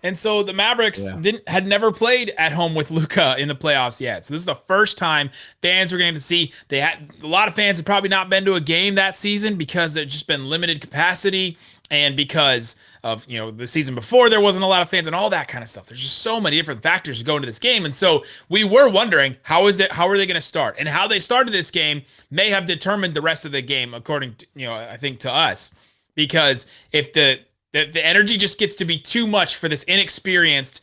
And so the Mavericks Yeah. had never played at home with Luka in the playoffs yet. So this is the first time fans were going to see. They had a lot of fans had probably not been to a game that season because there'd just been limited capacity, and because of the season before there wasn't a lot of fans and all that kind of stuff. There's just so many different factors to go into this game, and so we were wondering how are they going to start, and how they started this game may have determined the rest of the game, according to I think to us, because if the energy just gets to be too much for this inexperienced,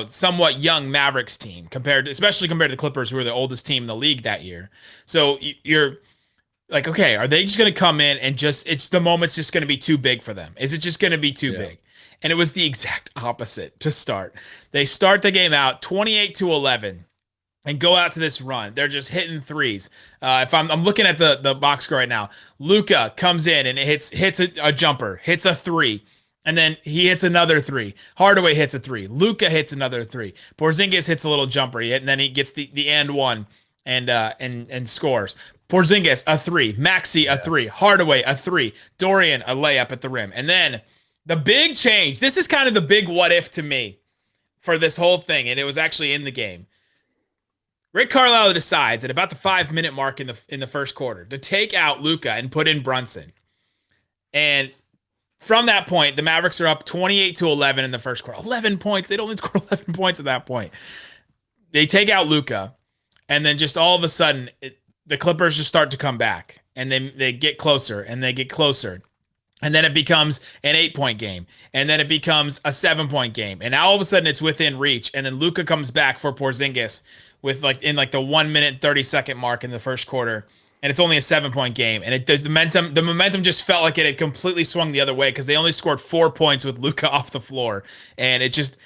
somewhat young Mavericks team especially compared to the Clippers, who are the oldest team in the league that year. So you're like, okay, are they just going to come in and the moment's just going to be too big for them? Is it just going to be too big? And it was the exact opposite to start. They start the game out 28-11 and go out to this run. They're just hitting threes. If I'm looking at the box score right now, Luka comes in and hits a jumper, hits a three. And then he hits another three. Hardaway hits a three. Luka hits another three. Porzingis hits a little jumper, and then he gets the and one and scores. Porzingis a three. Maxey a three. Hardaway a three. Dorian a layup at the rim. And then the big change. This is kind of the big what if to me for this whole thing, and it was actually in the game. Rick Carlisle decides at about the 5-minute mark in the first quarter to take out Luka and put in Brunson. And from that point, the Mavericks are up 28-11 in the first quarter. 11 points. They'd only scored 11 points at that point. They take out Luka, and then just all of a sudden, the Clippers just start to come back, and they get closer, and they get closer. And then it becomes an 8-point game, and then it becomes a 7-point game. And now all of a sudden, it's within reach, and then Luka comes back for Porzingis with in the 1 minute and 30-second mark in the first quarter. And it's only a 7-point game. And the momentum just felt like it had completely swung the other way, because they only scored 4 points with Luka off the floor. And it just,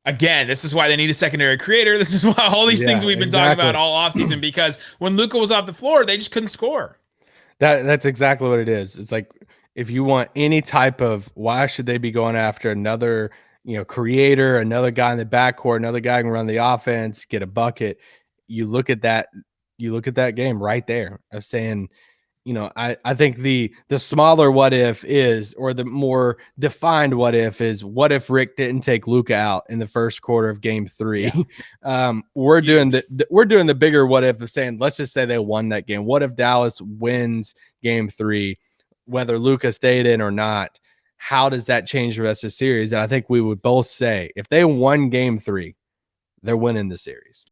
again, this is why they need a secondary creator. This is why all these things we've been talking about all offseason, because when Luka was off the floor, they just couldn't score. That's exactly what it is. It's like, if you want any type of, why should they be going after another, creator, another guy in the backcourt, another guy who can run the offense, get a bucket. You look at that game right there of saying, I think the smaller what if is, or the more defined what if is, what if Rick didn't take Luka out in the first quarter of game 3? Yeah. We're doing the bigger what if of saying, let's just say they won that game. What if Dallas wins game 3, whether Luka stayed in or not? How does that change the rest of the series? And I think we would both say, if they won game 3, they're winning the series.